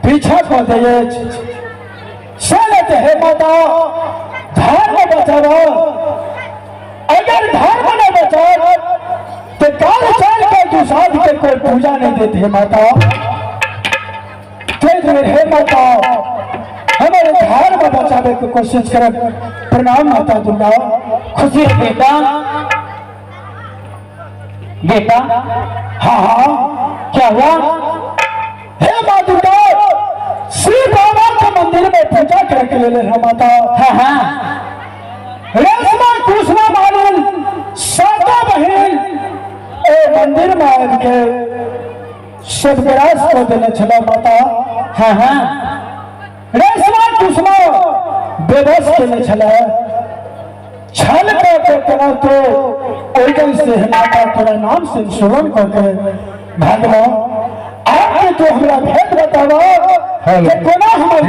पीछा कर दिए चलत है माता धर्म बचाओ। अगर धर्म न बचाओ तो काल चाल के दुसाध के कोई पूजा नहीं देती है माता। हे माता हमारे धर्म बचाने की कोशिश करें। प्रणाम माता दुर्गा। खुशी है बेटा। बेटा हाँ हाँ क्या हुआ? हे माँ दुर्गा श्री बाबा के मंदिर में पूजा करके ले रहे माता। हाँ हाँ रेशमा कृष्णा मालिन सातों बहन ए मंदिर में आके सब विराज को देने चला माता। हाँ हाँ रेशमा कृष्णा बेबस देने चला छल करके करा तो ओइदन से माता तोरा नाम से सुरन करके भागवा। आपने तो हमरा भेद बतावा कि कोना हमारे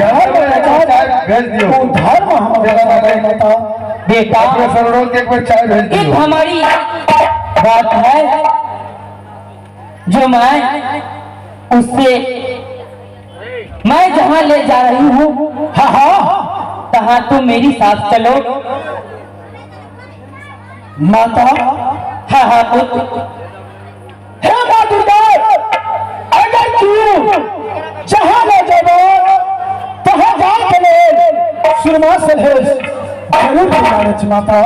धर्म हमारे माता। बेटा एक बार चाय भेज एक हमारी बात है जो मैं उससे मैं जहाँ ले जा रही हूँ हाँ हाँ तहाँ तुम मेरी साथ चलो। माता हाँ हाँ पुत्र। हे माँ दुर्गा अगर तू जहाँ ले जाबो तहाँ जाके ले सुरमा से जरूर जाने माता।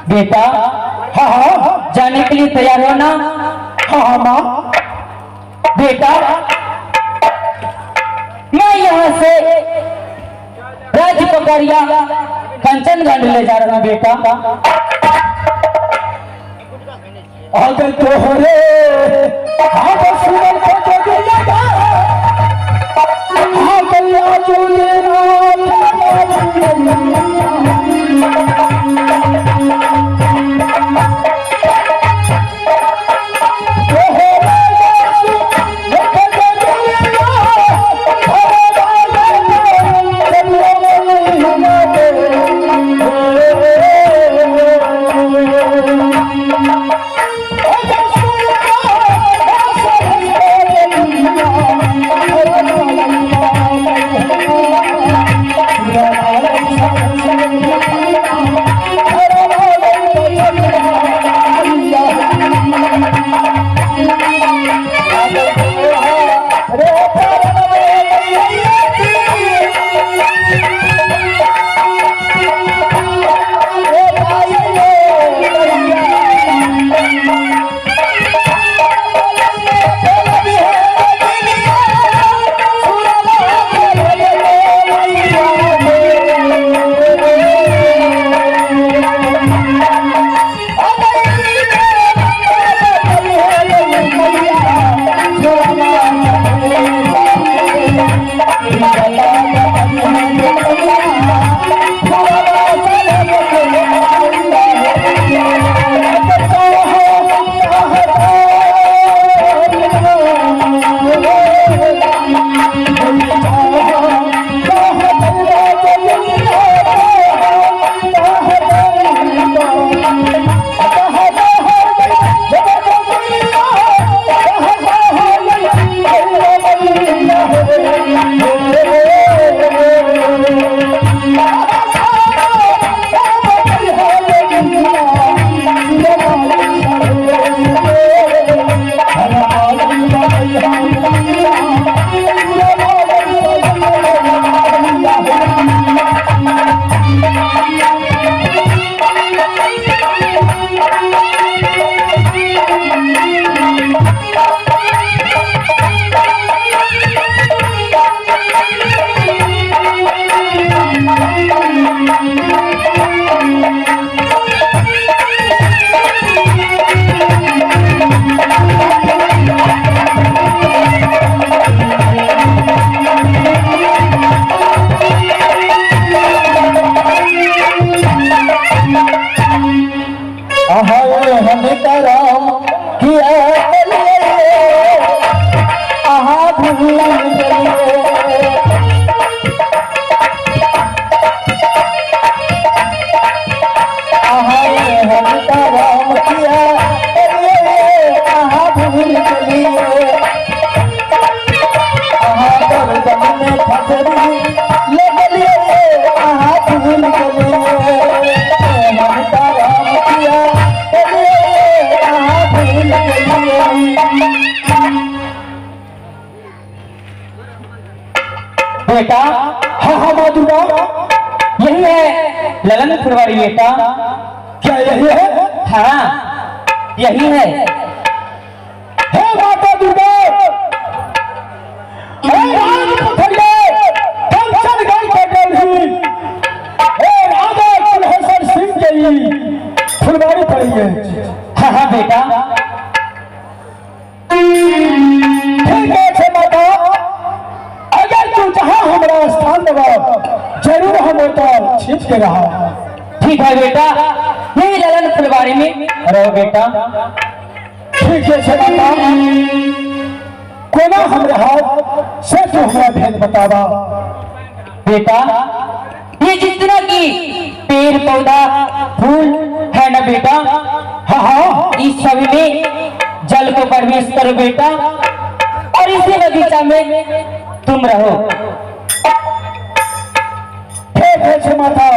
बेटा हाँ हाँ जाने के लिए तैयार हो ना? हाँ हाँ माँ। बेटा मैं यहाँ से राज्य पकड़िया कंचनगंज ले जा रहा हूँ बेटा। अगर तोहरे हाँ तो सुमन को तो दिया हाँ कल्या चूले बेटा हाँ हाँ माँ दुर्गा, यही है ललन फुलवारी बेटा। क्या यही है? हाँ यही है। हे माता दुर्गा, हे राजपुत्रिये, कंचनगढ़ के गढ़ी, हे राजा कुलहसन सिंह की फुलवारी पड़ी है। हाँ हाँ बेटा। ठीक है माता, अगर तू जहाँ हमारा स्थान देवा जरूर हम तो छींच के रहा। ठीक है बेटा, यही ललन फुलवारी में रहो बेटा। ठीक है माता, कोना हमारे हाथ से तू हमारा भेद बतावा। बेटा ये जितना की पेड़ पौधा फूल है ना बेटा, हाँ हाँ, इस सभी में जल को प्रवेश करो बेटा, और इसी बगीचा में तुम रहो। ठीक है माता,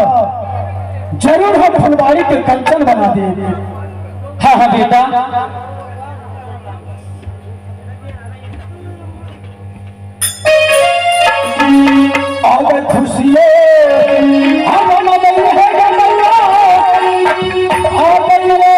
जरूर हम फुलवारी के कंचन बना देंगे। हाँ हाँ बेटा। अगर खुशिये हम नहीं है गंगा, हम नहीं है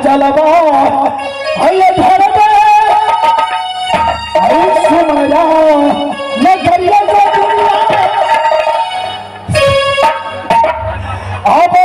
जलवा अरे धर्म सुमरा न करिया दुनिया अब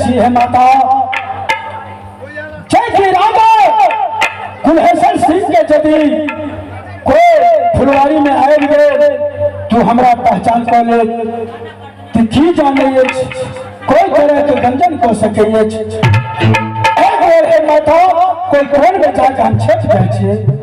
यही है माता जय श्री राम कुलहेश्वर सिंह के यदि कोई फुलवारी में आए गए तू हमरा पहचान कर ले की जाने कोई तरह के गंजन को सके माता कोई कौन में जाकर हम छेप जाए